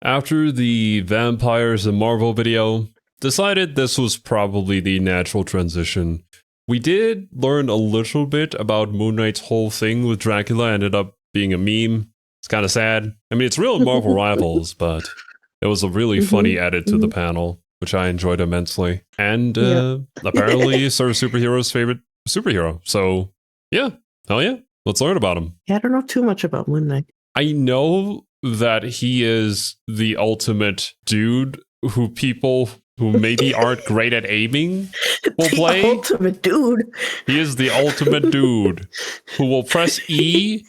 After the Vampires and Marvel video, decided this was probably the natural transition. We did learn a little bit about Moon Knight's whole thing with Dracula, ended up being a meme. It's kind of sad. I mean, it's real in Marvel Rivals, but it was a really funny edit to the panel, which I enjoyed immensely. And apparently Sir Superhero's favorite superhero. So yeah, hell yeah, let's learn about him. Yeah, I don't know too much about Moon Knight. I know that he is the ultimate dude who people who maybe aren't great at aiming will play. The ultimate dude. He is the ultimate dude who will press E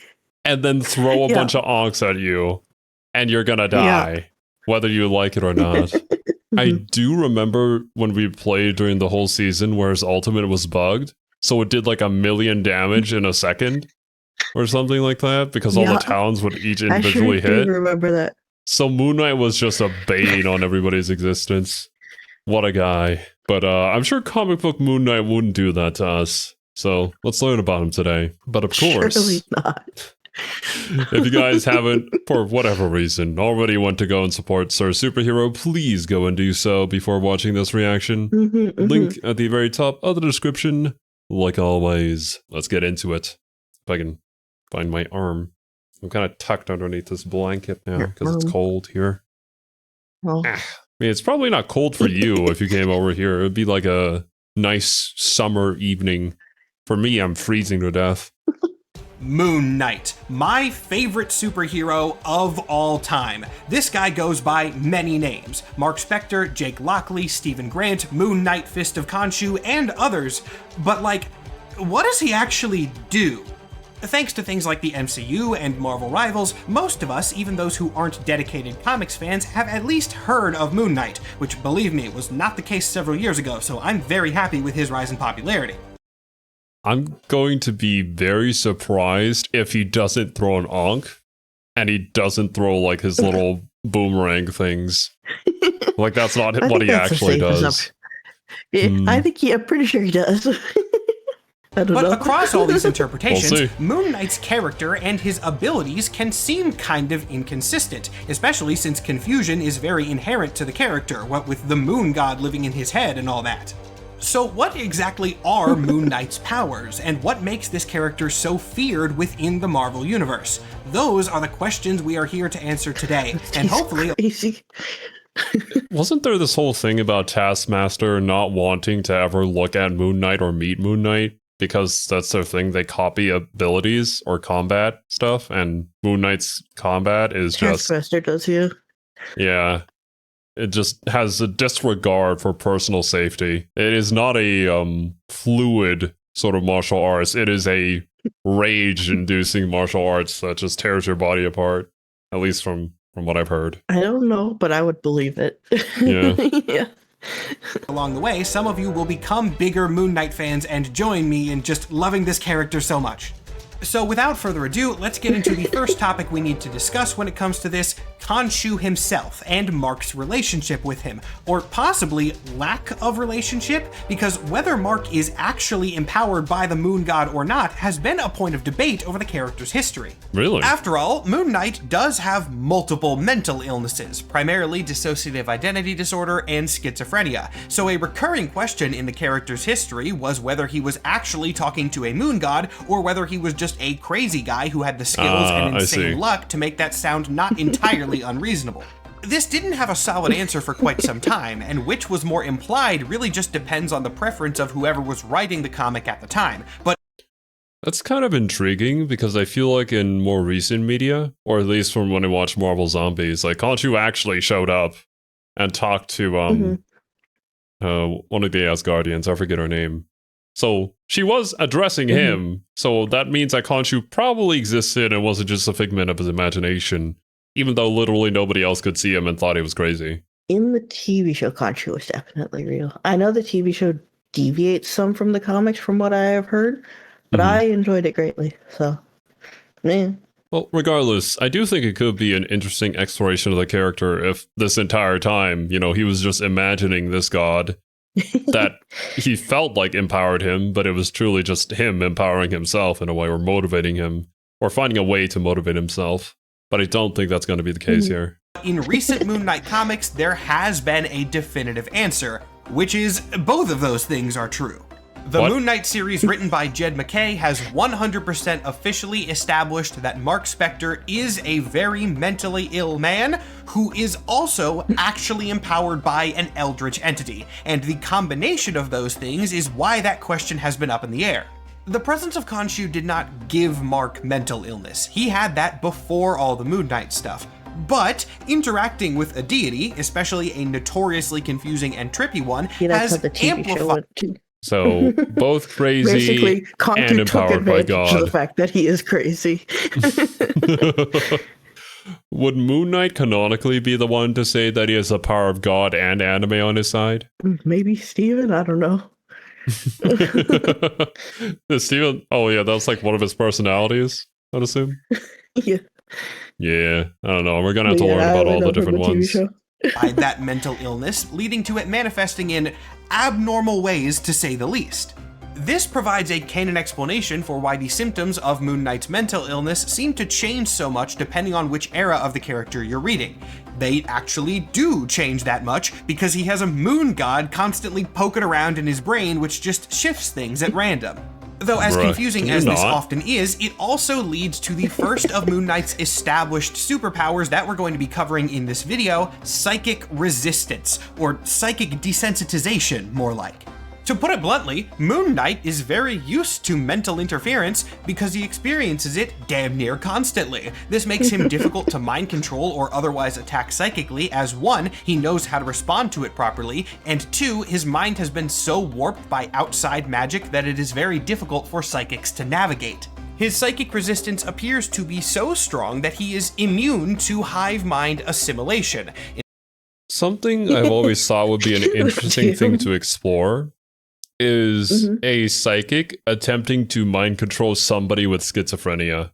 and then throw a bunch of onks at you, and you're gonna die, whether you like it or not. I do remember when we played during the whole season where his ultimate was bugged, so it did like 1,000,000 damage in a second. Or something like that, because all the towns would each individually hit. I remember that. So Moon Knight was just a bane on everybody's existence. What a guy. But I'm sure comic book Moon Knight wouldn't do that to us. So let's learn about him today. But of course, surely not. If you guys haven't, for whatever reason, already want to go and support Sir Superhero, please go and do so before watching this reaction. Link at the very top of the description. Like always, let's get into it. If I can find my arm. I'm kind of tucked underneath this blanket now because it's cold here. Well, I mean, it's probably not cold for you if you came over here. It would be like a nice summer evening. For me, I'm freezing to death. Moon Knight, my favorite superhero of all time. This guy goes by many names. Mark Spector, Jake Lockley, Stephen Grant, Moon Knight, Fist of Khonshu, and others. But like, what does he actually do? Thanks to things like the MCU and Marvel Rivals, most of us, even those who aren't dedicated comics fans, have at least heard of Moon Knight, which, believe me, was not the case several years ago, so I'm very happy with his rise in popularity. I'm going to be very surprised if he doesn't throw an onk, and he doesn't throw, like, his little boomerang things. Like, that's not what he actually does. I think I'm pretty sure he does. But across all these interpretations, Moon Knight's character and his abilities can seem kind of inconsistent, especially since confusion is very inherent to the character, what with the moon god living in his head and all that. So what exactly are Moon Knight's powers, and what makes this character so feared within the Marvel Universe? Those are the questions we are here to answer today, and hopefully... Wasn't there this whole thing about Taskmaster not wanting to ever look at Moon Knight or meet Moon Knight? Because that's their thing, they copy abilities or combat stuff, and Moon Knight's combat is just... Taskmaster does, yeah. It just has a disregard for personal safety. It is not a fluid sort of martial arts. It is a rage-inducing martial arts that just tears your body apart, at least from what I've heard. I don't know, but I would believe it. Yeah. Along the way, some of you will become bigger Moon Knight fans and join me in just loving this character so much. So without further ado, let's get into the first topic we need to discuss when it comes to this, Khonshu himself and Mark's relationship with him, or possibly lack of relationship, because whether Mark is actually empowered by the moon god or not has been a point of debate over the character's history. Really? After all, Moon Knight does have multiple mental illnesses, primarily dissociative identity disorder and schizophrenia, so a recurring question in the character's history was whether he was actually talking to a moon god or whether he was just a crazy guy who had the skills and insane luck to make that sound not entirely unreasonable. This didn't have a solid answer for quite some time, and which was more implied really just depends on the preference of whoever was writing the comic at the time. But that's kind of intriguing, because I feel like in more recent media, or at least from when I watched Marvel Zombies, like Khonshu actually showed up and talked to one of the Asgardians, I forget her name. So she was addressing him, so that means that Khonshu probably existed and wasn't just a figment of his imagination, even though literally nobody else could see him and thought he was crazy. In the TV show, Khonshu was definitely real. I know the TV show deviates some from the comics from what I have heard, but I enjoyed it greatly, so, yeah. Well, regardless, I do think it could be an interesting exploration of the character if this entire time, you know, he was just imagining this god that he felt like empowered him, but it was truly just him empowering himself in a way, or motivating him, or finding a way to motivate himself. But I don't think that's going to be the case here. In recent Moon Knight comics, there has been a definitive answer, which is both of those things are true. The Moon Knight series written by Jed MacKay has 100% officially established that Mark Spector is a very mentally ill man who is also actually empowered by an eldritch entity, and the combination of those things is why that question has been up in the air. The presence of Khonshu did not give Mark mental illness. He had that before all the Moon Knight stuff. But interacting with a deity, especially a notoriously confusing and trippy one, has amplified. So both crazy Basically, and empowered by God. Of the fact that he is crazy. Would Moon Knight canonically be the one to say that he has the power of God and anime on his side? Maybe Steven? I don't know. Steven? Oh yeah, that's like one of his personalities, I'd assume. Yeah. Yeah, I don't know. We're gonna have to learn about all the different ones. By that mental illness, leading to it manifesting in abnormal ways, to say the least. This provides a canon explanation for why the symptoms of Moon Knight's mental illness seem to change so much depending on which era of the character you're reading. They actually do change that much because he has a moon god constantly poking around in his brain, which just shifts things at random. Though as confusing as this often is, it also leads to the first of Moon Knight's established superpowers that we're going to be covering in this video, psychic resistance, or psychic desensitization, more like. To put it bluntly, Moon Knight is very used to mental interference because he experiences it damn near constantly. This makes him difficult to mind control or otherwise attack psychically, as 1, he knows how to respond to it properly, and 2, his mind has been so warped by outside magic that it is very difficult for psychics to navigate. His psychic resistance appears to be so strong that he is immune to hive mind assimilation. Something I've always thought would be an interesting thing to explore is a psychic attempting to mind control somebody with schizophrenia.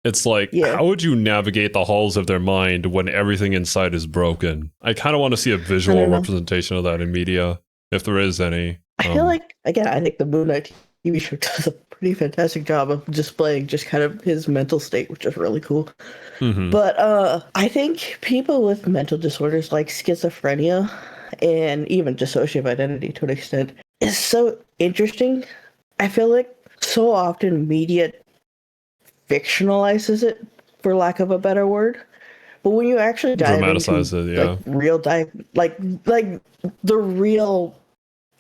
It's like, how would you navigate the halls of their mind when everything inside is broken? I kind of want to see a visual representation of that in media, if there is any. I feel like, again, I think the Moon Knight TV show does a pretty fantastic job of displaying just kind of his mental state, which is really cool. But I think people with mental disorders like schizophrenia and even dissociative identity to an extent is so interesting. I feel like so often media fictionalizes it, for lack of a better word. But when you actually dive into like the real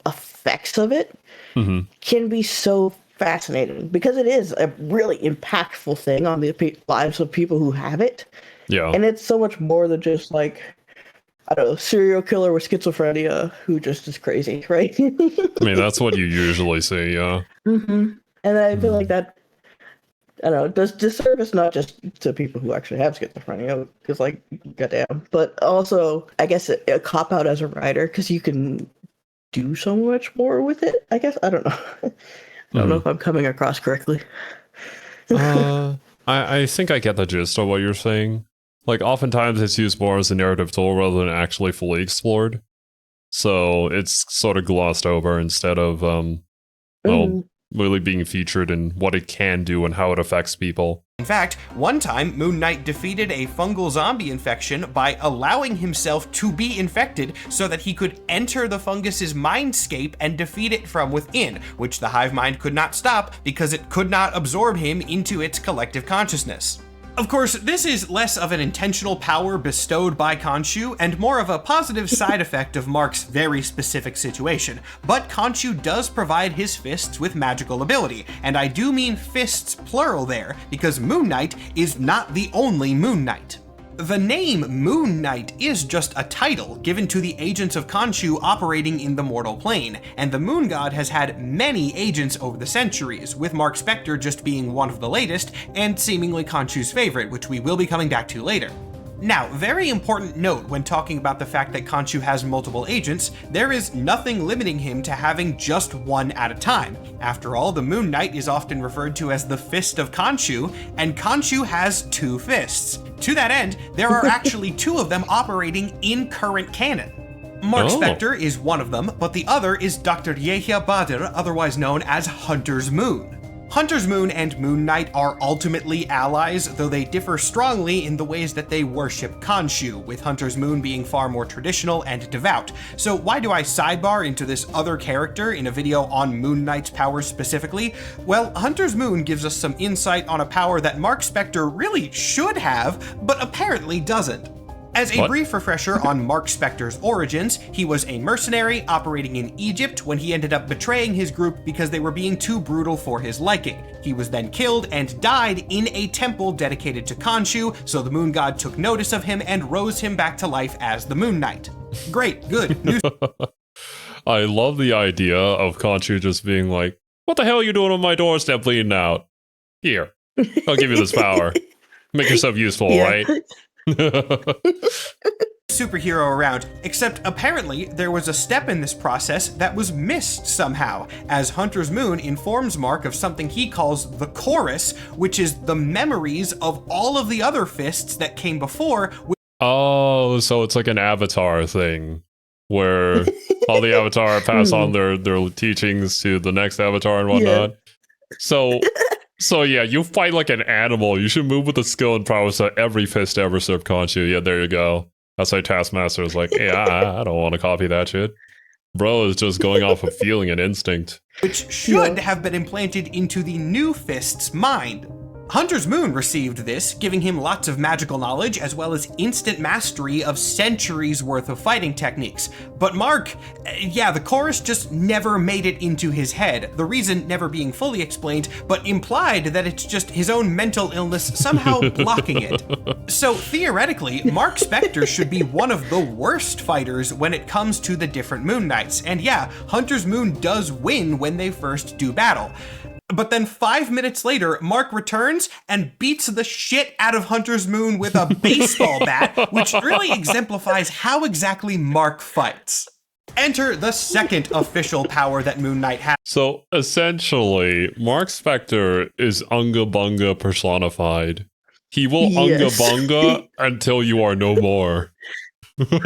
effects of it can be so fascinating because it is a really impactful thing on the lives of people who have it. Yeah, and it's so much more than just like, I don't know, serial killer with schizophrenia who just is crazy, right? I mean, that's what you usually see, yeah. And I feel like that, I don't know, does disservice not just to people who actually have schizophrenia, because, like, goddamn, but also, I guess, a cop-out as a writer, because you can do so much more with it, I guess. I don't know. I don't know if I'm coming across correctly. I think I get the gist of what you're saying. Like, oftentimes it's used more as a narrative tool rather than actually fully explored. So it's sort of glossed over instead of, really being featured in what it can do and how it affects people. In fact, one time, Moon Knight defeated a fungal zombie infection by allowing himself to be infected so that he could enter the fungus's mindscape and defeat it from within, which the hive mind could not stop because it could not absorb him into its collective consciousness. Of course, this is less of an intentional power bestowed by Khonshu and more of a positive side effect of Mark's very specific situation, but Khonshu does provide his fists with magical ability, and I do mean fists plural there, because Moon Knight is not the only Moon Knight. The name Moon Knight is just a title given to the agents of Khonshu operating in the mortal plane, and the Moon God has had many agents over the centuries, with Mark Spector just being one of the latest, and seemingly Khonshu's favorite, which we will be coming back to later. Now, very important note when talking about the fact that Khonshu has multiple agents, there is nothing limiting him to having just one at a time. After all, the Moon Knight is often referred to as the Fist of Khonshu, and Khonshu has 2 fists. To that end, there are actually 2 of them operating in current canon. Mark Spector is one of them, but the other is Dr. Yehia Badr, otherwise known as Hunter's Moon. Hunter's Moon and Moon Knight are ultimately allies, though they differ strongly in the ways that they worship Khonshu, with Hunter's Moon being far more traditional and devout. So why do I sidebar into this other character in a video on Moon Knight's powers specifically? Well, Hunter's Moon gives us some insight on a power that Mark Spector really should have, but apparently doesn't. As a brief refresher on Mark Spector's origins, he was a mercenary operating in Egypt when he ended up betraying his group because they were being too brutal for his liking. He was then killed and died in a temple dedicated to Khonshu, so the moon god took notice of him and rose him back to life as the Moon Knight. Great, good news. I love the idea of Khonshu just being like, what the hell are you doing on my doorstep bleeding out? Here, I'll give you this power. Make yourself useful, right? Superhero around, except apparently there was a step in this process that was missed somehow, as Hunter's Moon informs Mark of something he calls the chorus, which is the memories of all of the other fists that came before. Oh, so it's like an Avatar thing, where all the Avatar pass on their teachings to the next Avatar and whatnot. Yeah. So yeah, you fight like an animal. You should move with the skill and prowess that every fist ever served Khonshu. Yeah, there you go. That's why Taskmaster is like, hey, I don't want to copy that shit. Bro is just going off of feeling and instinct. Which should have been implanted into the new fist's mind. Hunter's Moon received this, giving him lots of magical knowledge as well as instant mastery of centuries worth of fighting techniques. But Mark, the chorus just never made it into his head. The reason never being fully explained, but implied that it's just his own mental illness somehow blocking it. So theoretically, Mark Spector should be one of the worst fighters when it comes to the different Moon Knights. And yeah, Hunter's Moon does win when they first do battle. But then 5 minutes later, Mark returns and beats the shit out of Hunter's Moon with a baseball bat, which really exemplifies how exactly Mark fights. Enter the second official power that Moon Knight has. So essentially, Mark Spector is Unga Bunga personified. He will Unga Bunga until you are no more. I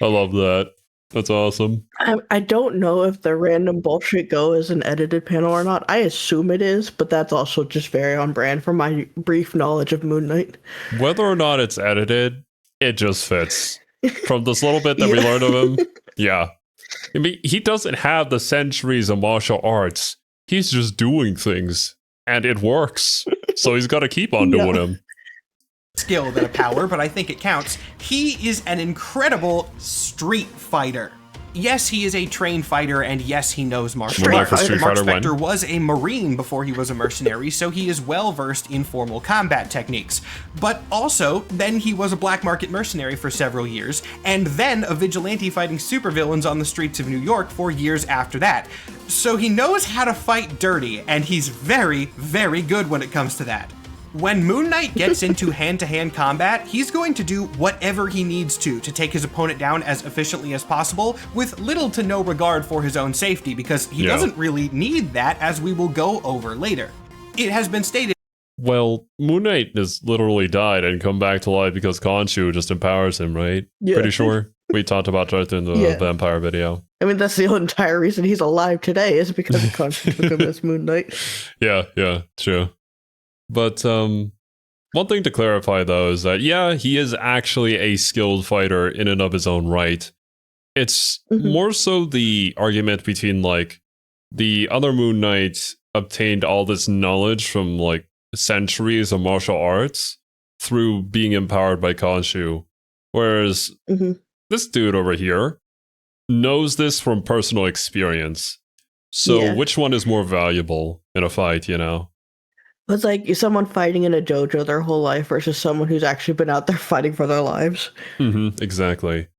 love that. That's awesome. I don't know if the random bullshit go is an edited panel or not. I assume it is, but that's also just very on brand for my brief knowledge of Moon Knight. Whether or not it's edited, it just fits. From this little bit that we learned of him, yeah. I mean, he doesn't have the centuries of martial arts. He's just doing things, and it works. So he's got to keep on doing them. Skill than a power, but I think it counts. He is an incredible street fighter. Yes, he is a trained fighter, and yes, he knows martial arts. Mark Spector was a Marine before he was a mercenary, so he is well-versed in formal combat techniques. But also, then he was a black market mercenary for several years, and then a vigilante fighting supervillains on the streets of New York for years after that. So he knows how to fight dirty, and he's very, very good when it comes to that. When Moon Knight gets into hand-to-hand combat, he's going to do whatever he needs to take his opponent down as efficiently as possible, with little to no regard for his own safety, because he doesn't really need that, as we will go over later. It has been stated. Well, Moon Knight has literally died and come back to life because Khonshu just empowers him, right? Yeah. Pretty sure. We talked about that in the vampire video. I mean, that's the entire reason he's alive today, is because Khonshu took him as Moon Knight. Yeah, true. But one thing to clarify, though, is that, yeah, he is actually a skilled fighter in and of his own right. It's more so the argument between, like, the other Moon Knight obtained all this knowledge from, like, centuries of martial arts through being empowered by Khonshu. Whereas this dude over here knows this from personal experience. So which one is more valuable in a fight, you know? It's like someone fighting in a dojo their whole life versus someone who's actually been out there fighting for their lives. Exactly.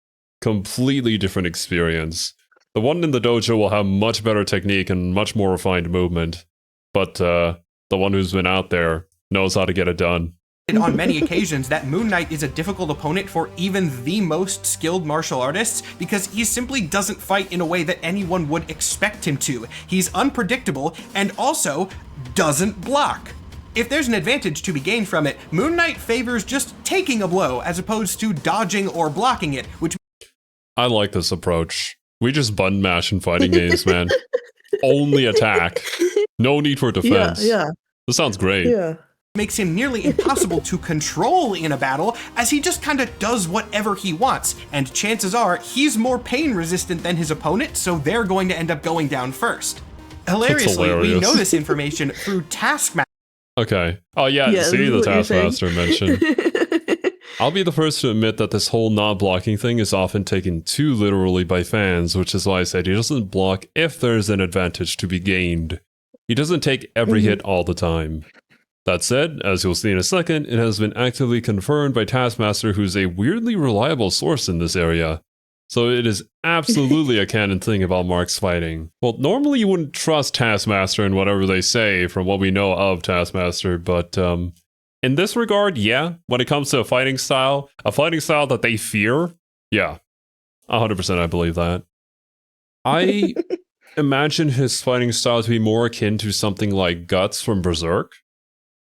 Completely different experience. The one in the dojo will have much better technique and much more refined movement, but the one who's been out there knows how to get it done. On many occasions that Moon Knight is a difficult opponent for even the most skilled martial artists because he simply doesn't fight in a way that anyone would expect him to. He's unpredictable and also doesn't block. If there's an advantage to be gained from it, Moon Knight favors just taking a blow as opposed to dodging or blocking it, which... I like this approach. We just button mash in fighting games, man. only attack. No need for defense. Yeah. This sounds great. Yeah. Makes him nearly impossible to control in a battle, as he just kind of does whatever he wants, and chances are he's more pain resistant than his opponent, so they're going to end up going down first. Hilariously, we know this information through Taskmaster. Okay. Oh yeah, see the Taskmaster mentioned. I'll be the first to admit that this whole not blocking thing is often taken too literally by fans, which is why I said he doesn't block if there's an advantage to be gained. He doesn't take every hit all the time. That said, as you'll see in a second, it has been actively confirmed by Taskmaster, who's a weirdly reliable source in this area. So it is absolutely a canon thing about Mark's fighting. Well, normally you wouldn't trust Taskmaster in whatever they say from what we know of Taskmaster, but in this regard, yeah, when it comes to a fighting style that they fear, yeah, 100% I believe that. I imagine his fighting style to be more akin to something like Guts from Berserk.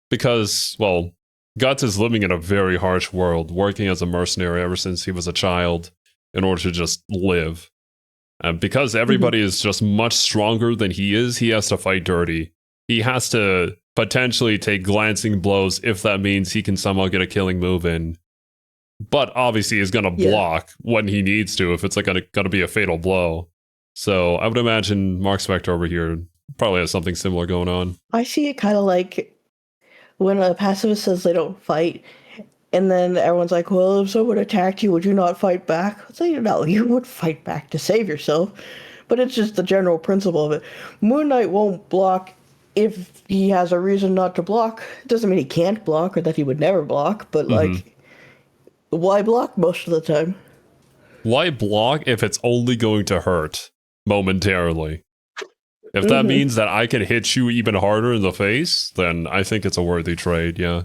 Because, well, Guts is living in a very harsh world, working as a mercenary ever since he was a child in order to just live. And because everybody is just much stronger than he is, he has to fight dirty. He has to potentially take glancing blows if that means he can somehow get a killing move in. But obviously he's going to block when he needs to if it's like going to be a fatal blow. So I would imagine Mark Spector over here probably has something similar going on. I see it kind of like when a pacifist says they don't fight, and then everyone's like, well, if someone attacked you, would you not fight back? I'd say, no, you would fight back to save yourself. But it's just the general principle of it. Moon Knight won't block if he has a reason not to block. It doesn't mean he can't block or that he would never block, but like, why block most of the time? Why block if it's only going to hurt momentarily? If that means that I can hit you even harder in the face, then I think it's a worthy trade, yeah.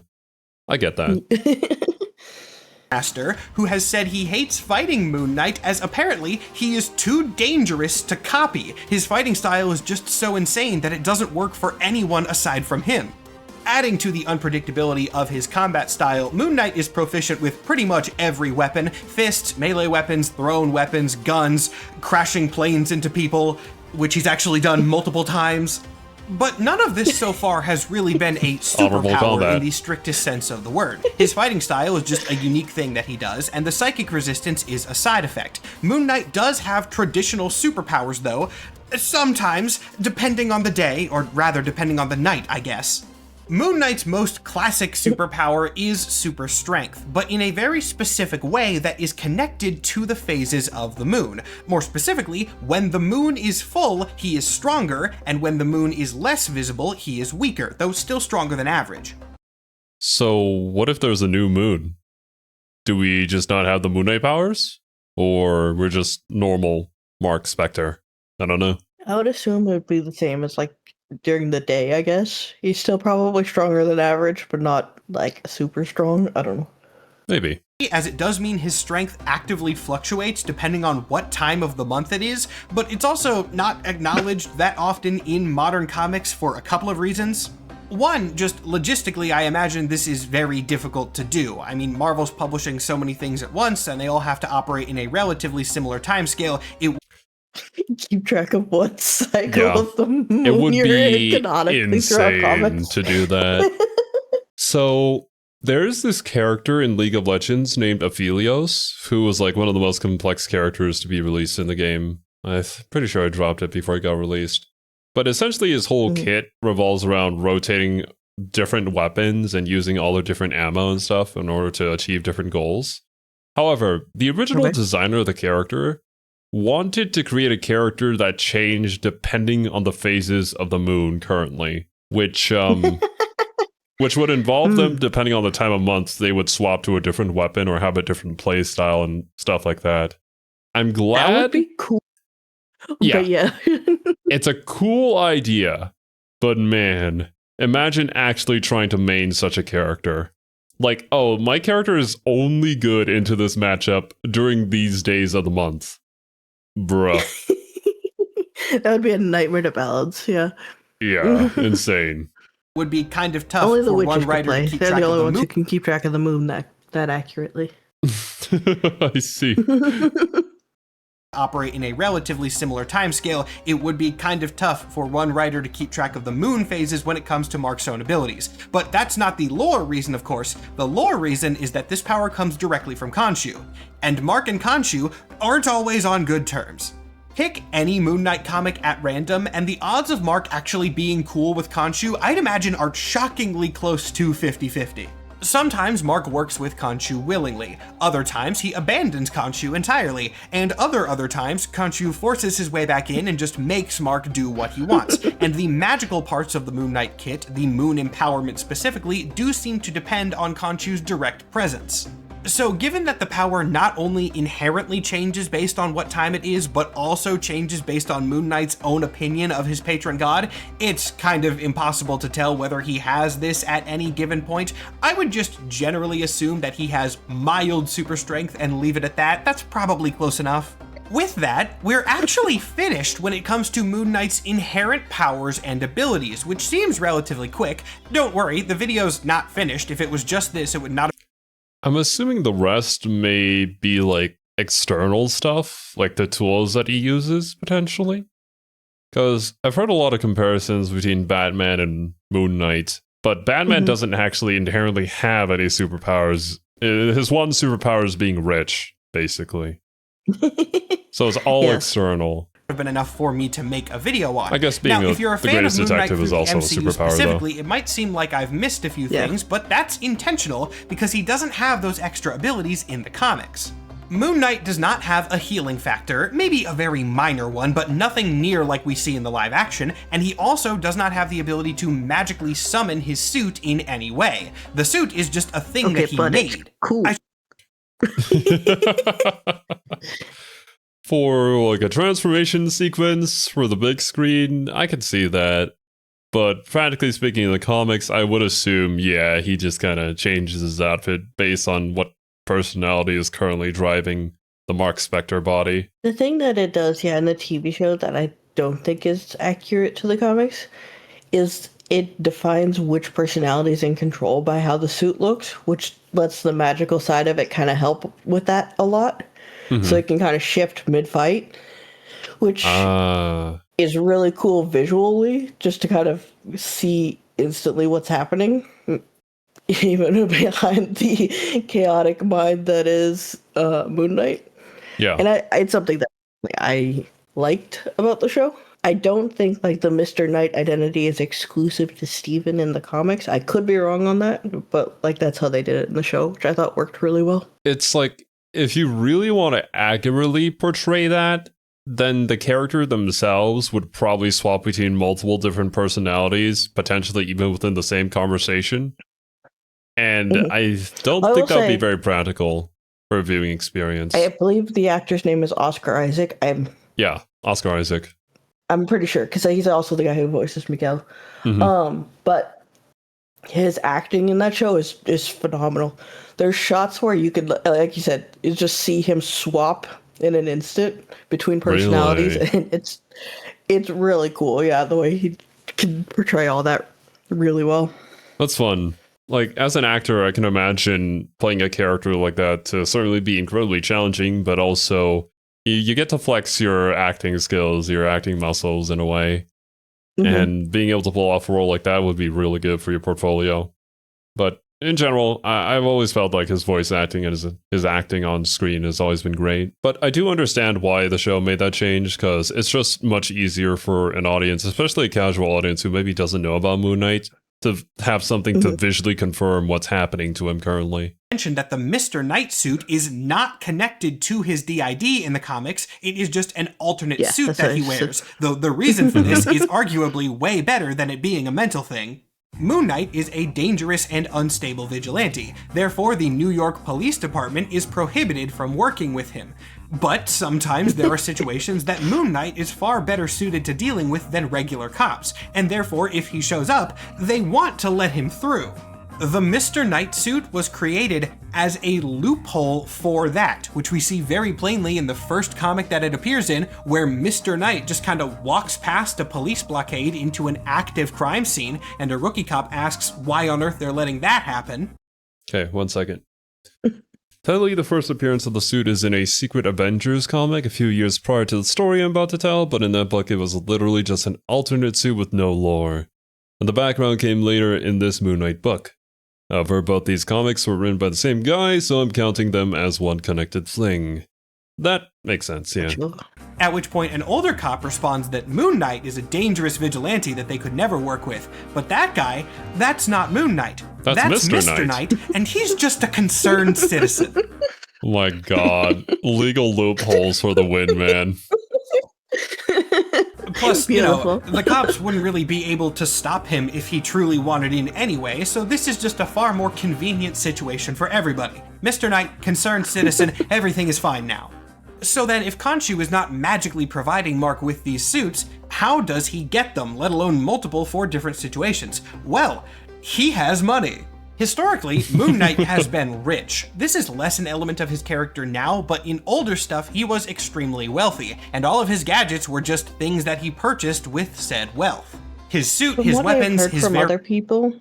I get that. Master, who has said he hates fighting Moon Knight as apparently he is too dangerous to copy. His fighting style is just so insane that it doesn't work for anyone aside from him. Adding to the unpredictability of his combat style, Moon Knight is proficient with pretty much every weapon: fists, melee weapons, thrown weapons, guns, crashing planes into people, which he's actually done multiple times. But none of this so far has really been a superpower in the strictest sense of the word. His fighting style is just a unique thing that he does, and the psychic resistance is a side effect. Moon Knight does have traditional superpowers though, sometimes, depending on the day, or rather depending on the night, I guess. Moon Knight's most classic superpower is super strength, but in a very specific way that is connected to the phases of the moon. More specifically, when the moon is full, he is stronger, and when the moon is less visible, he is weaker, though still stronger than average. So what if there's a new moon? Do we just not have the Moon Knight powers? Or we're just normal Mark Spector? I don't know. I would assume it would be the same as like during the day, I guess. He's still probably stronger than average, but not like super strong. I don't know. Maybe. As it does mean his strength actively fluctuates depending on what time of the month it is, but it's also not acknowledged that often in modern comics for a couple of reasons. One, just logistically, I imagine this is very difficult to do. I mean, Marvel's publishing so many things at once, and they all have to operate in a relatively similar timescale. Keep track of what cycle of the moon it would you're be in canonically insane to do that. So there's this character in League of Legends named Aphelios, who was like one of the most complex characters to be released in the game. I'm pretty sure I dropped it before it got released. But essentially his whole kit revolves around rotating different weapons and using all the different ammo and stuff in order to achieve different goals. However, the original designer of the character wanted to create a character that changed depending on the phases of the moon currently, which would involve them, depending on the time of month, they would swap to a different weapon or have a different play style and stuff like that. I'm glad. That would be cool. Yeah. But yeah. It's a cool idea, but man, imagine actually trying to main such a character. Like, oh, my character is only good into this matchup during these days of the month. Bruh. That would be a nightmare to balance, yeah. Yeah, insane. Would be kind of tough only the for witches one writer play. to keep They're track the of only the ones moon. who can keep track of the moon that accurately. I see. operate in a relatively similar timescale, it would be kind of tough for one writer to keep track of the moon phases when it comes to Mark's own abilities. But that's not the lore reason, of course. The lore reason is that this power comes directly from Khonshu, and Mark and Khonshu aren't always on good terms. Pick any Moon Knight comic at random, and the odds of Mark actually being cool with Khonshu, I'd imagine, are shockingly close to 50-50. Sometimes Mark works with Khonshu willingly, other times he abandons Khonshu entirely, and other times Khonshu forces his way back in and just makes Mark do what he wants. And the magical parts of the Moon Knight kit, the moon empowerment specifically, do seem to depend on Khonshu's direct presence. So given that the power not only inherently changes based on what time it is, but also changes based on Moon Knight's own opinion of his patron god, it's kind of impossible to tell whether he has this at any given point. I would just generally assume that he has mild super strength and leave it at that. That's probably close enough. With that, we're actually finished when it comes to Moon Knight's inherent powers and abilities, which seems relatively quick. Don't worry, the video's not finished. If it was just this, it would not. I'm assuming the rest may be like external stuff, like the tools that he uses, potentially. Because I've heard a lot of comparisons between Batman and Moon Knight, but Batman doesn't actually inherently have any superpowers. His one superpower is being rich, basically. So it's all external. Have been enough for me to make a video on. I guess being if you're a fan of Moon Knight through the also MCU specifically, it might seem like I've missed a few things, but that's intentional because he doesn't have those extra abilities in the comics. Moon Knight does not have a healing factor, maybe a very minor one, but nothing near like we see in the live action, and he also does not have the ability to magically summon his suit in any way. The suit is just a thing that he made. Cool. For like a transformation sequence for the big screen, I could see that. But practically speaking, in the comics, I would assume, he just kind of changes his outfit based on what personality is currently driving the Mark Spector body. The thing that it does, in the TV show that I don't think is accurate to the comics is it defines which personality is in control by how the suit looks, which lets the magical side of it kind of help with that a lot. So it can kind of shift mid-fight, which is really cool visually, just to kind of see instantly what's happening, even behind the chaotic mind that is Moon Knight. Yeah. And it's something that I liked about the show. I don't think like the Mr. Knight identity is exclusive to Steven in the comics. I could be wrong on that, but like that's how they did it in the show, which I thought worked really well. It's like, if you really want to accurately portray that, then the character themselves would probably swap between multiple different personalities, potentially even within the same conversation. And I don't think that would be very practical for a viewing experience. I believe the actor's name is Oscar Isaac. Oscar Isaac. I'm pretty sure, because he's also the guy who voices Miguel. But his acting in that show is phenomenal. There's shots where you could, like you said, you just see him swap in an instant between personalities, and it's really cool. Yeah, the way he can portray all that really well. That's fun. Like, as an actor, I can imagine playing a character like that to certainly be incredibly challenging, but also you get to flex your acting skills, your acting muscles in a way. And being able to pull off a role like that would be really good for your portfolio. But in general, I've always felt like his voice acting and his acting on screen has always been great. But I do understand why the show made that change, because it's just much easier for an audience, especially a casual audience who maybe doesn't know about Moon Knight, to have something to visually confirm what's happening to him currently. Mentioned that the Mr. Knight suit is not connected to his DID in the comics. It is just an alternate suit that he wears. Though the reason for this is arguably way better than it being a mental thing. Moon Knight is a dangerous and unstable vigilante. Therefore, the New York Police Department is prohibited from working with him. But sometimes there are situations that Moon Knight is far better suited to dealing with than regular cops, and therefore if he shows up, they want to let him through. The Mr. Knight suit was created as a loophole for that, which we see very plainly in the first comic that it appears in, where Mr. Knight just kind of walks past a police blockade into an active crime scene, and a rookie cop asks why on earth they're letting that happen. Okay, 1 second. Technically, the first appearance of the suit is in a Secret Avengers comic a few years prior to the story I'm about to tell, but in that book it was literally just an alternate suit with no lore. And the background came later in this Moon Knight book. However, both these comics were written by the same guy, so I'm counting them as one connected fling. That makes sense, yeah. At which point an older cop responds that Moon Knight is a dangerous vigilante that they could never work with. But that guy, that's not Moon Knight. That's Mr. Knight, and he's just a concerned citizen. Oh my god. Legal loopholes for the win, man. Plus, the cops wouldn't really be able to stop him if he truly wanted in anyway, so this is just a far more convenient situation for everybody. Mr. Knight, concerned citizen, everything is fine now. So then, if Khonshu is not magically providing Mark with these suits, how does he get them, let alone multiple for different situations? Well, he has money. Historically, Moon Knight has been rich. This is less an element of his character now, but in older stuff, he was extremely wealthy, and all of his gadgets were just things that he purchased with said wealth. His suit, his weapons, his other people,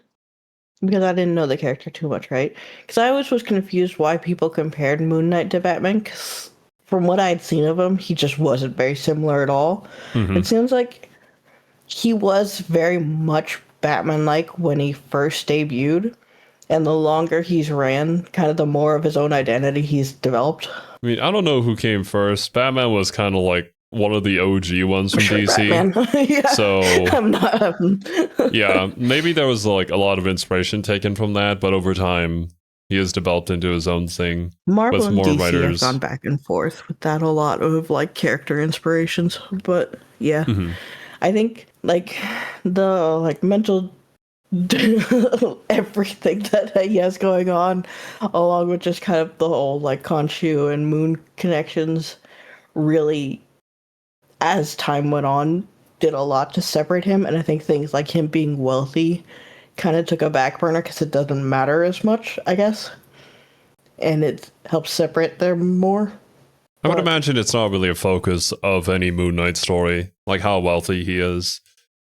because I didn't know the character too much, right? Because I always was confused why people compared Moon Knight to Batman, because from what I'd seen of him, he just wasn't very similar at all. Mm-hmm. It seems like he was very much Batman-like when he first debuted, and the longer he's ran, kind of the more of his own identity he's developed. I mean, I don't know who came first. Batman was kind of like one of the OG ones from DC. Yeah. So I'm not. Yeah, maybe there was like a lot of inspiration taken from that, but over time he has developed into his own thing. Marvel with and more DC writers. have gone back and forth with that a lot of like character inspirations, but yeah, I think like the mental everything that he has going on, along with just kind of the whole like Khonshu and Moon connections, really, as time went on, did a lot to separate him. And I think things like him being wealthy kind of took a back burner because it doesn't matter as much, I guess, and it helps separate them more. I would imagine it's not really a focus of any Moon Knight story, like how wealthy he is.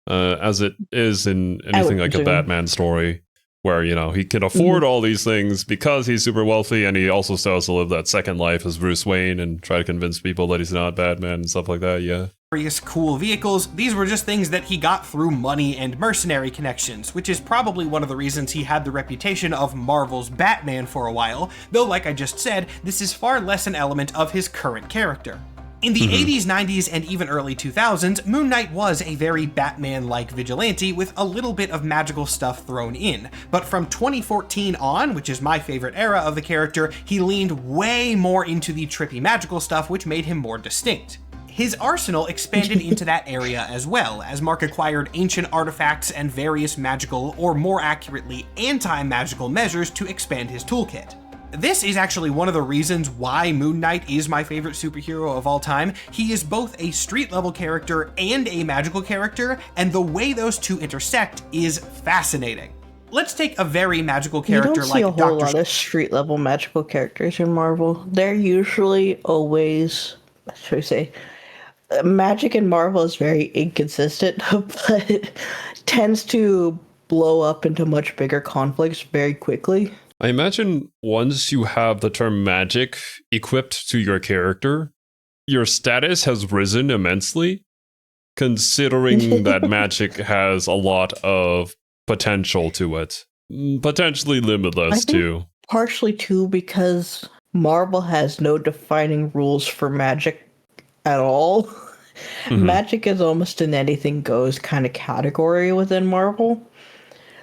As it is in anything like a Batman story, where, he can afford all these things because he's super wealthy, and he also still has to live that second life as Bruce Wayne and try to convince people that he's not Batman and stuff like that, yeah. Various cool vehicles, these were just things that he got through money and mercenary connections, which is probably one of the reasons he had the reputation of Marvel's Batman for a while, though like I just said, this is far less an element of his current character. In the 80s, 90s, and even early 2000s, Moon Knight was a very Batman-like vigilante with a little bit of magical stuff thrown in. But from 2014 on, which is my favorite era of the character, he leaned way more into the trippy magical stuff, which made him more distinct. His arsenal expanded into that area as well, as Mark acquired ancient artifacts and various magical, or more accurately, anti-magical measures to expand his toolkit. This is actually one of the reasons why Moon Knight is my favorite superhero of all time. He is both a street-level character and a magical character, and the way those two intersect is fascinating. Let's take a very magical character like Dr. You don't see a whole lot of street-level magical characters in Marvel. They're usually always, should I say, magic in Marvel is very inconsistent, but it tends to blow up into much bigger conflicts very quickly. I imagine once you have the term magic equipped to your character, your status has risen immensely, considering that magic has a lot of potential to it. Potentially limitless, too. Partially, too, because Marvel has no defining rules for magic at all. Magic is almost an anything goes kind of category within Marvel.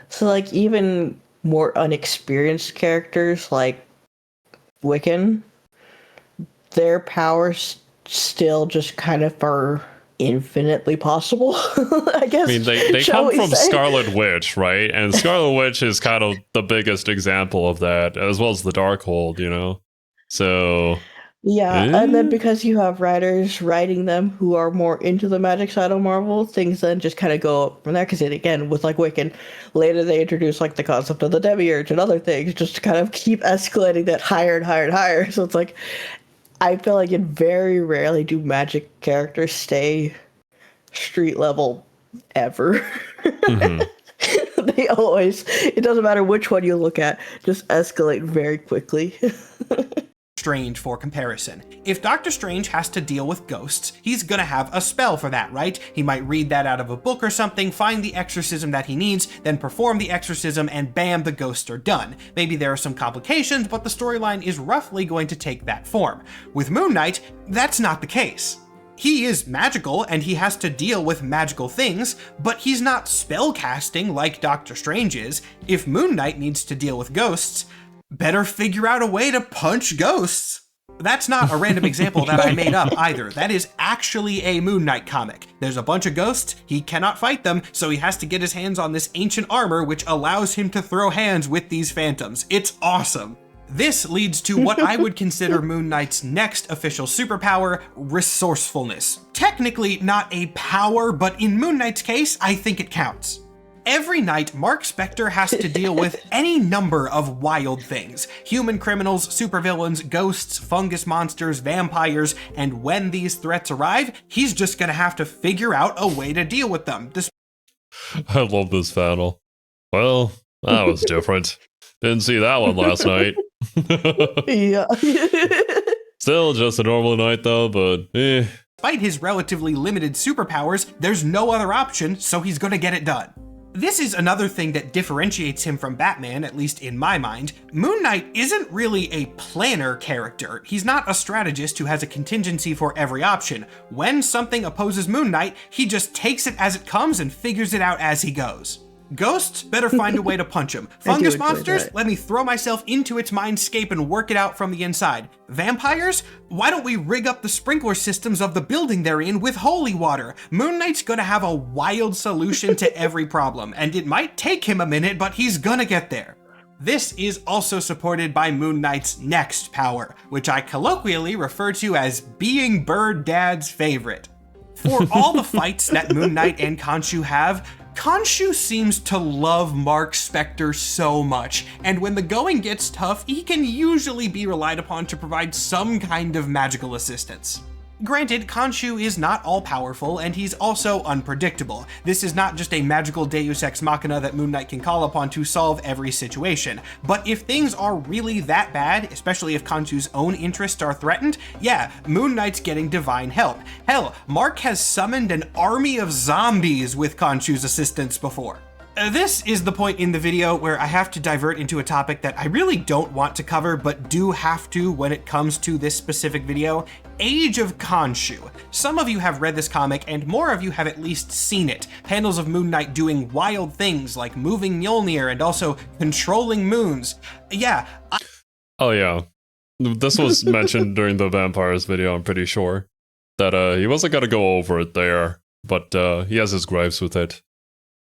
So, like, even more unexperienced characters like Wiccan, their powers still just kind of are infinitely possible, I guess. I mean, they come from Scarlet Witch, right? And Scarlet Witch is kind of the biggest example of that, as well as the Darkhold, So... Yeah, and then because you have writers writing them who are more into the magic side of Marvel, things then just kind of go up from there. Because again, with like Wiccan, later they introduce like the concept of the demiurge and other things, just to kind of keep escalating that higher and higher and higher. So it's like, I feel like it very rarely do magic characters stay street level ever. They always, it doesn't matter which one you look at, just escalate very quickly. Strange for comparison. If Doctor Strange has to deal with ghosts, he's gonna have a spell for that, right? He might read that out of a book or something, find the exorcism that he needs, then perform the exorcism, and bam, the ghosts are done. Maybe there are some complications, but the storyline is roughly going to take that form. With Moon Knight, that's not the case. He is magical and he has to deal with magical things, but he's not spellcasting like Doctor Strange is. If Moon Knight needs to deal with ghosts, better figure out a way to punch ghosts. That's not a random example that I made up either. That is actually a Moon Knight comic. There's a bunch of ghosts, he cannot fight them, so he has to get his hands on this ancient armor which allows him to throw hands with these phantoms. It's awesome. This leads to what I would consider Moon Knight's next official superpower, resourcefulness. Technically not a power, but in Moon Knight's case, I think it counts. Every night, Mark Spector has to deal with any number of wild things. Human criminals, supervillains, ghosts, fungus monsters, vampires, and when these threats arrive, he's just gonna have to figure out a way to deal with them. I love this panel. Well, that was different. Didn't see that one last night. Yeah. Still just a normal night though, but eh. Despite his relatively limited superpowers, there's no other option, so he's gonna get it done. This is another thing that differentiates him from Batman, at least in my mind. Moon Knight isn't really a planner character. He's not a strategist who has a contingency for every option. When something opposes Moon Knight, he just takes it as it comes and figures it out as he goes. Ghosts, better find a way to punch him. Fungus monsters, let me throw myself into its mindscape and work it out from the inside. Vampires, why don't we rig up the sprinkler systems of the building they're in with holy water? Moon Knight's gonna have a wild solution to every problem, and it might take him a minute, but he's gonna get there. This is also supported by Moon Knight's next power, which I colloquially refer to as being Bird Dad's favorite. For all the fights that Moon Knight and Khonshu have, Khonshu seems to love Mark Spector so much, and when the going gets tough, he can usually be relied upon to provide some kind of magical assistance. Granted, Khonshu is not all-powerful, and he's also unpredictable. This is not just a magical deus ex machina that Moon Knight can call upon to solve every situation. But if things are really that bad, especially if Khonshu's own interests are threatened, yeah, Moon Knight's getting divine help. Hell, Mark has summoned an army of zombies with Khonshu's assistance before. This is the point in the video where I have to divert into a topic that I really don't want to cover, but do have to when it comes to this specific video: Age of Khonshu. Some of you have read this comic, and more of you have at least seen it. Panels of Moon Knight doing wild things like moving Mjolnir and also controlling moons. Yeah. Oh yeah. This was mentioned during the vampires video, I'm pretty sure. That he wasn't gonna go over it there, but he has his gripes with it.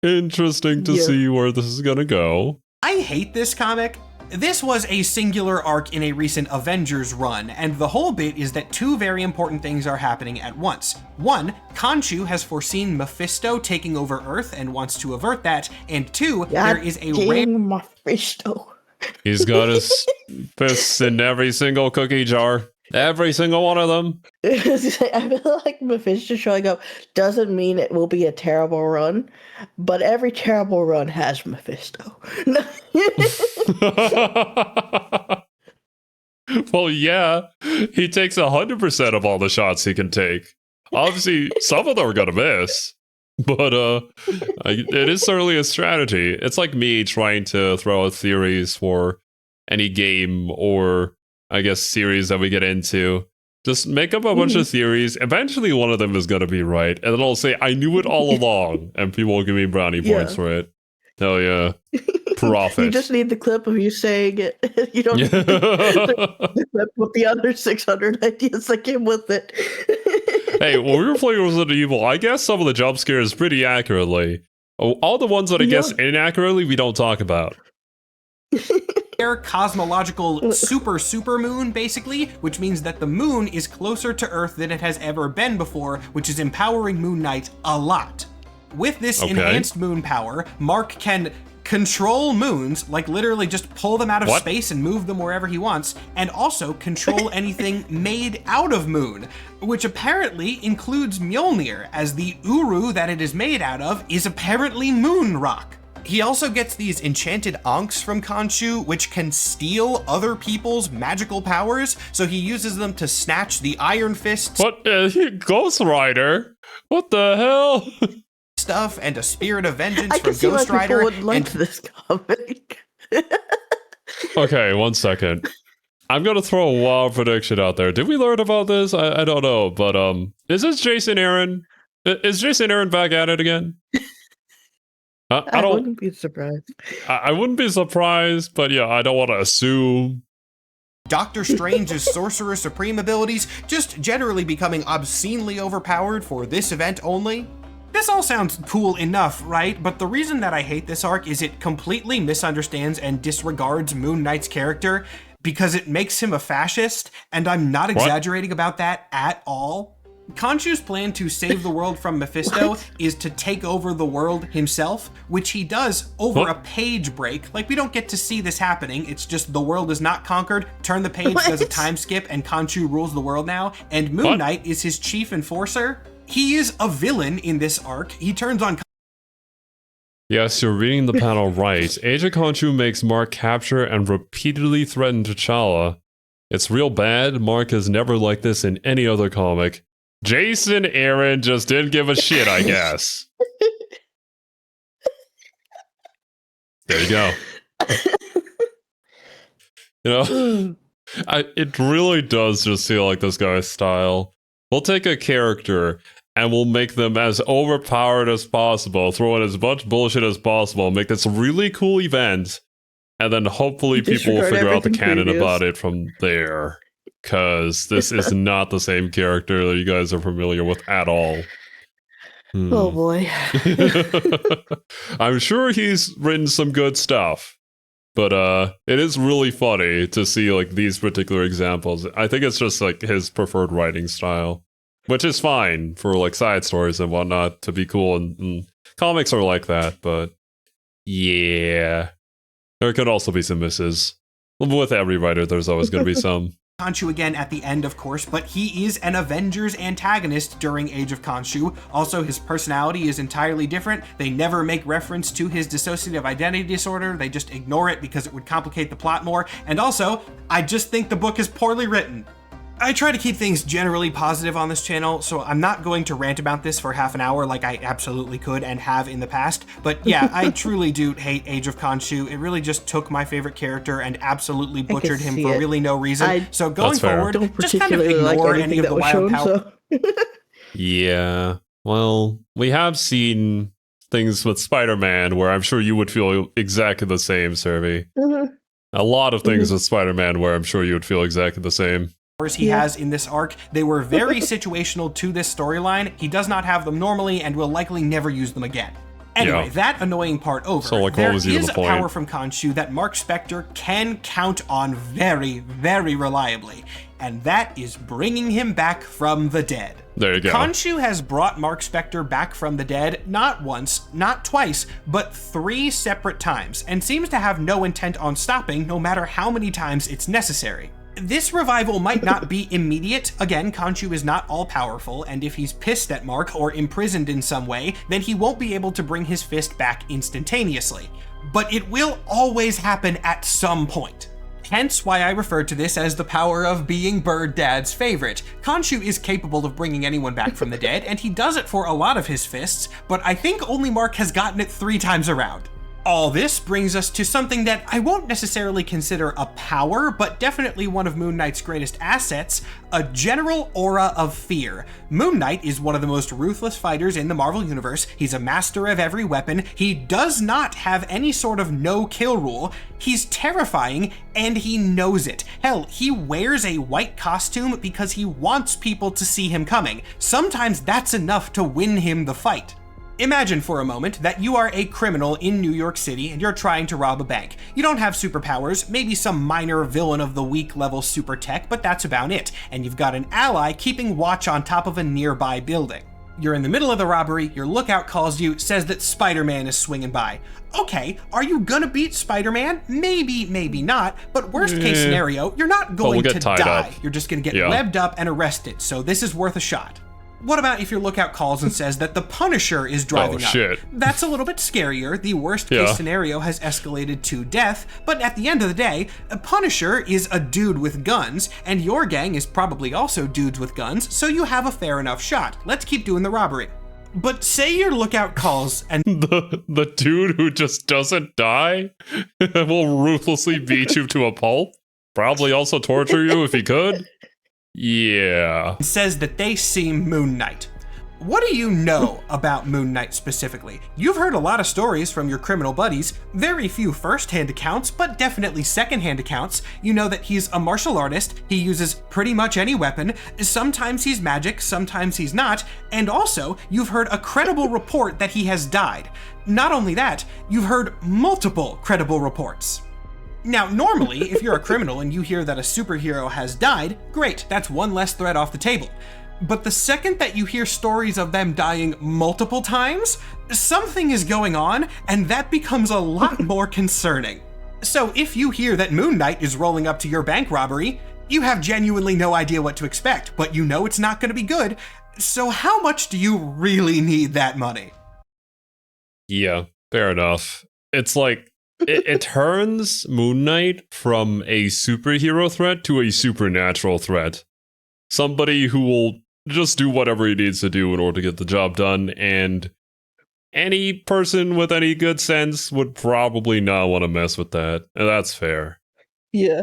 Interesting to see where this is gonna go. I hate this comic. This was a singular arc in a recent Avengers run, and the whole bit is that two very important things are happening at once. One, Khonshu has foreseen Mephisto taking over Earth and wants to avert that, and two, there is a Mephisto. He's got his fists in every single cookie jar. Every single one of them. I feel like Mephisto showing up doesn't mean it will be a terrible run, but every terrible run has Mephisto. Well, yeah, he takes 100% of all the shots he can take. Obviously, some of them are gonna miss, but it is certainly a strategy. It's like me trying to throw out theories for any game or, I guess, series that we get into. Just make up a bunch of theories. Eventually one of them is going to be right. And then I'll say, I knew it all along. And people will give me brownie points for it. Hell yeah. Profit. You just need the clip of you saying it. You don't need the clip with the other 600 ideas that came with it. Hey, when we were playing Resident Evil, I guess some of the jump scares pretty accurately. All the ones that I guess inaccurately, we don't talk about. Cosmological super moon, basically, which means that the moon is closer to Earth than it has ever been before, which is empowering Moon Knight a lot. With this enhanced moon power, Mark can control moons, like literally just pull them out of space and move them wherever he wants, and also control anything made out of moon, which apparently includes Mjolnir, as the Uru that it is made out of is apparently moon rock. He also gets these enchanted ankhs from Khonshu, which can steal other people's magical powers, so he uses them to snatch the Iron Fist. What? Ghost Rider? What the hell? Stuff and a Spirit of Vengeance I from can see Ghost why Rider. people would like this comic. Okay, 1 second. I'm gonna throw a wild prediction out there. Did we learn about this? I don't know, but is this Jason Aaron? Is Jason Aaron back at it again? I wouldn't be surprised. I wouldn't be surprised, but yeah, I don't want to assume. Doctor Strange's Sorcerer Supreme abilities just generally becoming obscenely overpowered for this event only. This all sounds cool enough, right? But the reason that I hate this arc is it completely misunderstands and disregards Moon Knight's character because it makes him a fascist, and I'm not exaggerating about that at all. Khonshu's plan to save the world from Mephisto is to take over the world himself, which he does over a page break. Like, we don't get to see this happening. It's just the world is not conquered. Turn the page, does a time skip, and Khonshu rules the world now. And Moon Knight is his chief enforcer. He is a villain in this arc. He turns on... Yes, you're reading the panel right. Agent Khonshu makes Mark capture and repeatedly threaten T'Challa. It's real bad. Mark is never like this in any other comic. Jason Aaron just didn't give a shit, I guess. There you go. You know, it really does just feel like this guy's style. We'll take a character and we'll make them as overpowered as possible, throw in as much bullshit as possible, make this a really cool event, and then hopefully people will figure out the canon about it from there. Because this is not the same character that you guys are familiar with at all. Oh boy. I'm sure he's written some good stuff. But it is really funny to see like these particular examples. I think it's just like his preferred writing style. Which is fine for like side stories and whatnot to be cool. And comics are like that, but yeah. There could also be some misses. With every writer, there's always going to be some. Khonshu again at the end, of course, but he is an Avengers antagonist during Age of Khonshu. Also, his personality is entirely different. They never make reference to his dissociative identity disorder. They just ignore it because it would complicate the plot more. And also, I just think the book is poorly written. I try to keep things generally positive on this channel, so I'm not going to rant about this for half an hour like I absolutely could and have in the past. But yeah, I truly do hate Age of Khonshu. It really just took my favorite character and absolutely butchered him for really no reason. So going forward, just kind of ignore any of the wild power. Yeah, well, we have seen things with Spider-Man where I'm sure you would feel exactly the same, Servi. A lot of things with Spider-Man where I'm sure you would feel exactly the same. He has in this arc. They were very situational to this storyline. He does not have them normally and will likely never use them again. Anyway, that annoying part over. So, like, there is power from Khonshu that Mark Spector can count on very, very reliably, and that is bringing him back from the dead. There you go. Khonshu has brought Mark Spector back from the dead not once, not twice, but 3 separate times, and seems to have no intent on stopping no matter how many times it's necessary. This revival might not be immediate. Again, Khonshu is not all-powerful, and if he's pissed at Mark or imprisoned in some way, then he won't be able to bring his fist back instantaneously. But it will always happen at some point. Hence why I refer to this as the power of being Bird Dad's favorite. Khonshu is capable of bringing anyone back from the dead, and he does it for a lot of his fists, but I think only Mark has gotten it 3 times around. All this brings us to something that I won't necessarily consider a power, but definitely one of Moon Knight's greatest assets, a general aura of fear. Moon Knight is one of the most ruthless fighters in the Marvel Universe. He's a master of every weapon. He does not have any sort of no-kill rule. He's terrifying, and he knows it. Hell, he wears a white costume because he wants people to see him coming. Sometimes that's enough to win him the fight. Imagine for a moment that you are a criminal in New York City and you're trying to rob a bank. You don't have superpowers, maybe some minor villain of the week level super tech, but that's about it. And you've got an ally keeping watch on top of a nearby building. You're in the middle of the robbery, your lookout calls you, says that Spider-Man is swinging by. Okay, are you gonna beat Spider-Man? Maybe, maybe not, but worst case scenario, you're not going to die. You're just gonna get webbed up and arrested, so this is worth a shot. What about if your lookout calls and says that the Punisher is driving up? Shit. That's a little bit scarier. The worst case scenario has escalated to death, but at the end of the day, a Punisher is a dude with guns, and your gang is probably also dudes with guns, so you have a fair enough shot. Let's keep doing the robbery. But say your lookout calls and the dude who just doesn't die will ruthlessly beat you to a pulp. Probably also torture you if he could. Yeah. Says that they see Moon Knight. What do you know about Moon Knight specifically? You've heard a lot of stories from your criminal buddies, very few first-hand accounts, but definitely second-hand accounts. You know that he's a martial artist, he uses pretty much any weapon, sometimes he's magic, sometimes he's not, and also, you've heard a credible report that he has died. Not only that, you've heard multiple credible reports. Now, normally, if you're a criminal and you hear that a superhero has died, great, that's one less threat off the table. But the second that you hear stories of them dying multiple times, something is going on, and that becomes a lot more concerning. So if you hear that Moon Knight is rolling up to your bank robbery, you have genuinely no idea what to expect, but you know it's not going to be good, so how much do you really need that money? Yeah, fair enough. It's like, it turns Moon Knight from a superhero threat to a supernatural threat. Somebody who will just do whatever he needs to do in order to get the job done, and any person with any good sense would probably not want to mess with that, and that's fair. Yeah.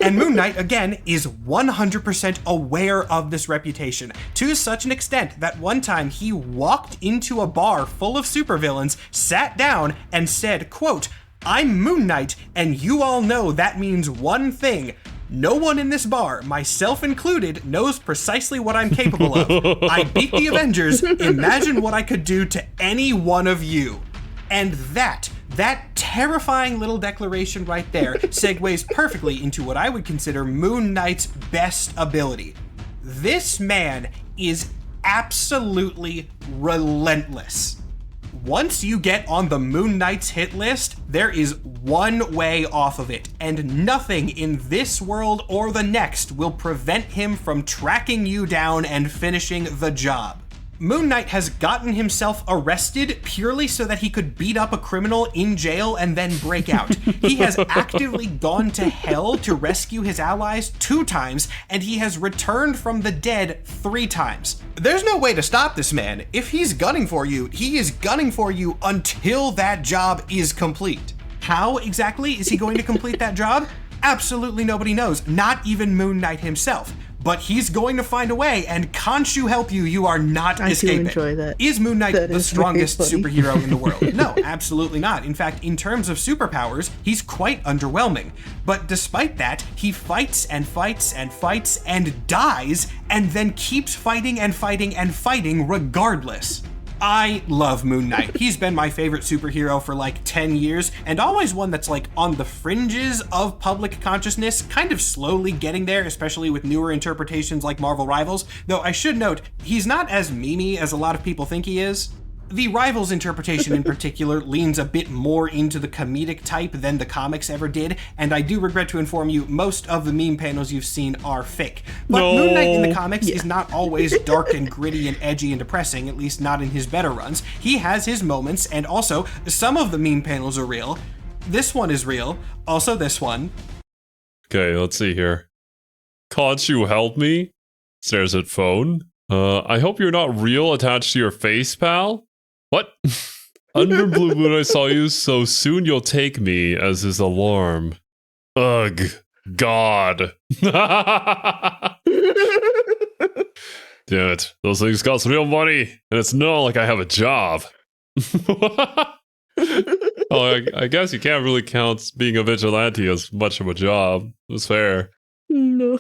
And Moon Knight, again, is 100% aware of this reputation, to such an extent that one time he walked into a bar full of supervillains, sat down, and said, quote, "I'm Moon Knight, and you all know that means one thing. No one in this bar, myself included, knows precisely what I'm capable of. I beat the Avengers. Imagine what I could do to any one of you." And that terrifying little declaration right there segues perfectly into what I would consider Moon Knight's best ability. This man is absolutely relentless. Once you get on the Moon Knight's hit list, there is one way off of it, and nothing in this world or the next will prevent him from tracking you down and finishing the job. Moon Knight has gotten himself arrested purely so that he could beat up a criminal in jail and then break out. He has actively gone to hell to rescue his allies 2 times, and he has returned from the dead 3 times. There's no way to stop this man. If he's gunning for you, he is gunning for you until that job is complete. How exactly is he going to complete that job? Absolutely nobody knows, not even Moon Knight himself. But he's going to find a way, and Khonshu help you, you are not escaping. I do enjoy that. Is Moon Knight the strongest very funny. superhero in the world? No, absolutely not. In fact, in terms of superpowers, he's quite underwhelming. But despite that, he fights and fights and fights and dies, and then keeps fighting and fighting and fighting regardless. I love Moon Knight. He's been my favorite superhero for like 10 years, and always one that's like on the fringes of public consciousness, kind of slowly getting there, especially with newer interpretations like Marvel Rivals, though I should note, he's not as memey as a lot of people think he is. The Rivals interpretation in particular leans a bit more into the comedic type than the comics ever did, and I do regret to inform you, most of the meme panels you've seen are fake. But No. Moon Knight in the comics is not always dark and gritty and edgy and depressing, at least not in his better runs. He has his moments, and also, some of the meme panels are real. This one is real, also this one. Okay, let's see here. Can't you help me? Stares at phone. I hope you're not real attached to your face, pal. What? Under Blue Moon I saw you, so soon you'll take me as his alarm. Ugh. God. Damn it. Those things cost real money, and it's not like I have a job. Oh, I guess you can't really count being a vigilante as much of a job. It's fair. No.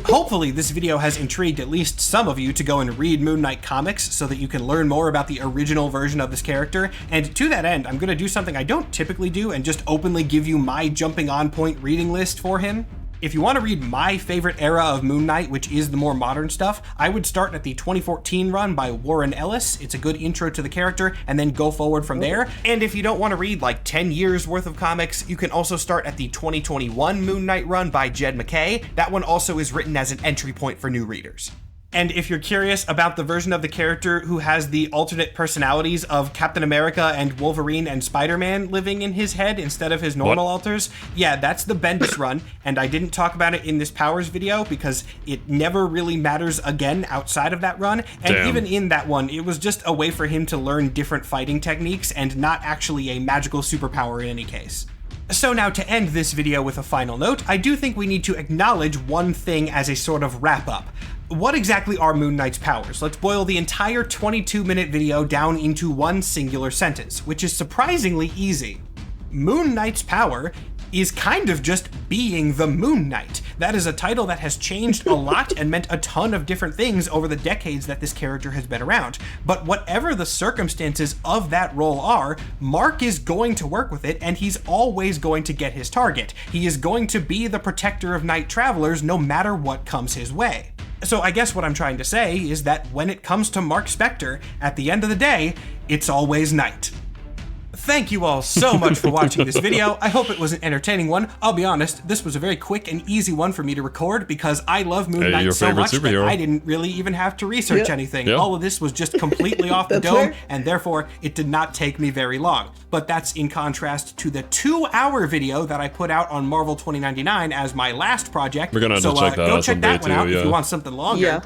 Hopefully this video has intrigued at least some of you to go and read Moon Knight comics so that you can learn more about the original version of this character. And to that end, I'm going to do something I don't typically do and just openly give you my jumping on point reading list for him. If you want to read my favorite era of Moon Knight, which is the more modern stuff, I would start at the 2014 run by Warren Ellis. It's a good intro to the character, and then go forward from there. And if you don't want to read like 10 years worth of comics, you can also start at the 2021 Moon Knight run by Jed MacKay. That one also is written as an entry point for new readers. And if you're curious about the version of the character who has the alternate personalities of Captain America and Wolverine and Spider-Man living in his head instead of his normal alters, yeah, that's the Bendis run, and I didn't talk about it in this Powers video because it never really matters again outside of that run, and even in that one, it was just a way for him to learn different fighting techniques and not actually a magical superpower in any case. So now to end this video with a final note, I do think we need to acknowledge one thing as a sort of wrap-up. What exactly are Moon Knight's powers? Let's boil the entire 22-minute video down into one singular sentence, which is surprisingly easy. Moon Knight's power is kind of just being the Moon Knight. That is a title that has changed a lot and meant a ton of different things over the decades that this character has been around. But whatever the circumstances of that role are, Mark is going to work with it, and he's always going to get his target. He is going to be the protector of night travelers no matter what comes his way. So I guess what I'm trying to say is that when it comes to Mark Spector, at the end of the day, it's always night. Thank you all so much for watching this video. I hope it was an entertaining one. I'll be honest, this was a very quick and easy one for me to record because I love Moon Knight so much that I didn't really even have to research anything. All of this was just completely off the dome, and therefore it did not take me very long. But that's in contrast to the 2-hour video that I put out on Marvel 2099 as my last project. We're gonna have to check that go out check that one out if you want something longer. Yeah.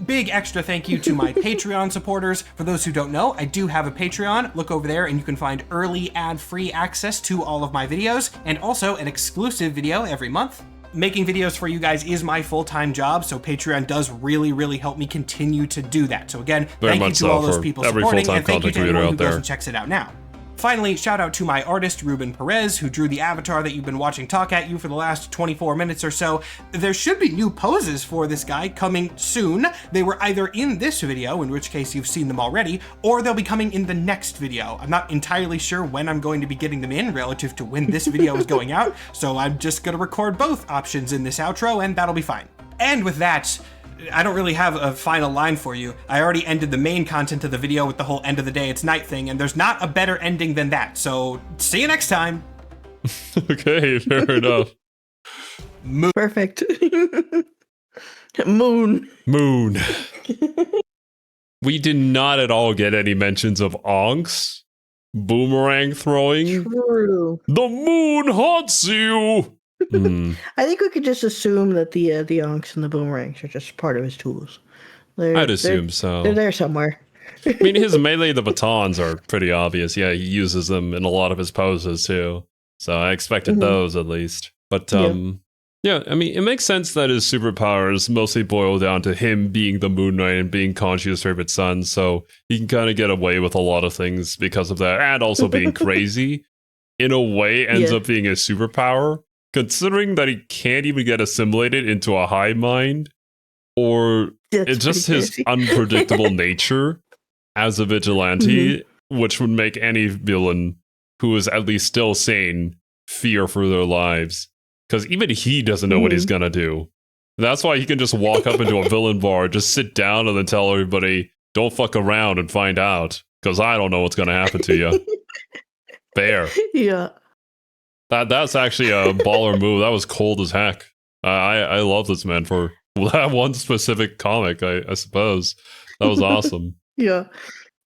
Big extra thank you to my Patreon supporters. For those who don't know, I do have a Patreon. Look over there and you can find early ad-free access to all of my videos and also an exclusive video every month. Making videos for you guys is my full-time job, so Patreon does really help me continue to do that. So again, thank you to all those people supporting, and thank you to anyone who goes and checks it out now. Finally, shout out to my artist, Ruben Perez, who drew the avatar that you've been watching talk at you for the last 24 minutes or so. There should be new poses for this guy coming soon. They were either in this video, in which case you've seen them already, or they'll be coming in the next video. I'm not entirely sure when I'm going to be getting them in relative to when this video is going out, so I'm just gonna record both options in this outro, and that'll be fine. And with that, I don't really have a final line for you. I already ended the main content of the video with the whole end of the day it's night thing, and there's not a better ending than that. So, see you next time. Okay, fair enough. Perfect. Moon. We did not at all get any mentions of onks, boomerang throwing. True. The moon haunts you. I think we could just assume that the onks and the boomerangs are just part of his tools. I'd assume so. They're there somewhere. I mean, his melee, the batons are pretty obvious. Yeah, he uses them in a lot of his poses too. So I expected those at least. But yeah, I mean, it makes sense that his superpowers mostly boil down to him being the Moon Knight and being Khonshu's favorite son. So he can kind of get away with a lot of things because of that, and also being crazy. In a way, ends up being a superpower. Considering that he can't even get assimilated into a hive mind, or it's just his unpredictable nature as a vigilante, which would make any villain who is at least still sane fear for their lives. Because even he doesn't know what he's gonna do. That's why he can just walk up into a villain bar, just sit down and then tell everybody, don't fuck around and find out, because I don't know what's gonna happen to you. Fair. Yeah. That's actually a baller move. That was cold as heck. I love this man for that one specific comic, I suppose. That was awesome. Yeah.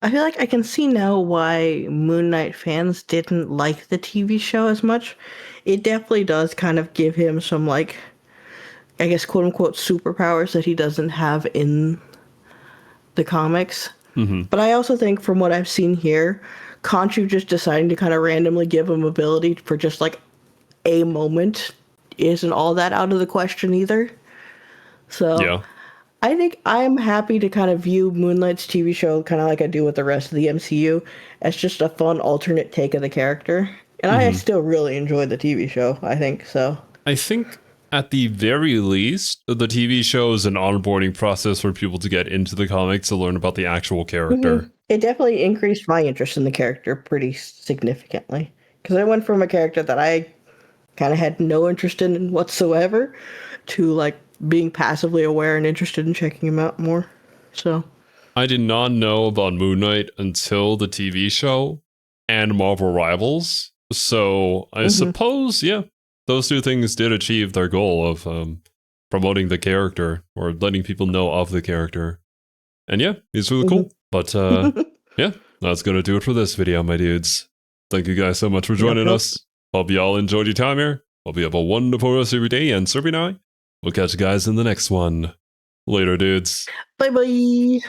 I feel like I can see now why Moon Knight fans didn't like the TV show as much. It definitely does kind of give him some, like, I guess, quote-unquote superpowers that he doesn't have in the comics. But I also think from what I've seen here, Khonshu just deciding to kind of randomly give him ability for just like a moment isn't all that out of the question either. So I think I'm happy to kind of view Moon Knight's TV show kind of like I do with the rest of the MCU as just a fun alternate take of the character. And I still really enjoyed the TV show, I think so. I think at the very least, the TV show is an onboarding process for people to get into the comics to learn about the actual character. It definitely increased my interest in the character pretty significantly. Because I went from a character that I kind of had no interest in whatsoever to like being passively aware and interested in checking him out more. So I did not know about Moon Knight until the TV show and Marvel Rivals. So I suppose, those two things did achieve their goal of promoting the character or letting people know of the character. And yeah, he's really cool. But yeah, that's going to do it for this video, my dudes. Thank you guys so much for joining us. Hope you all enjoyed your time here. Hope you have a wonderful rest of your day, and Serby and I will catch you guys in the next one. Later, dudes. Bye-bye.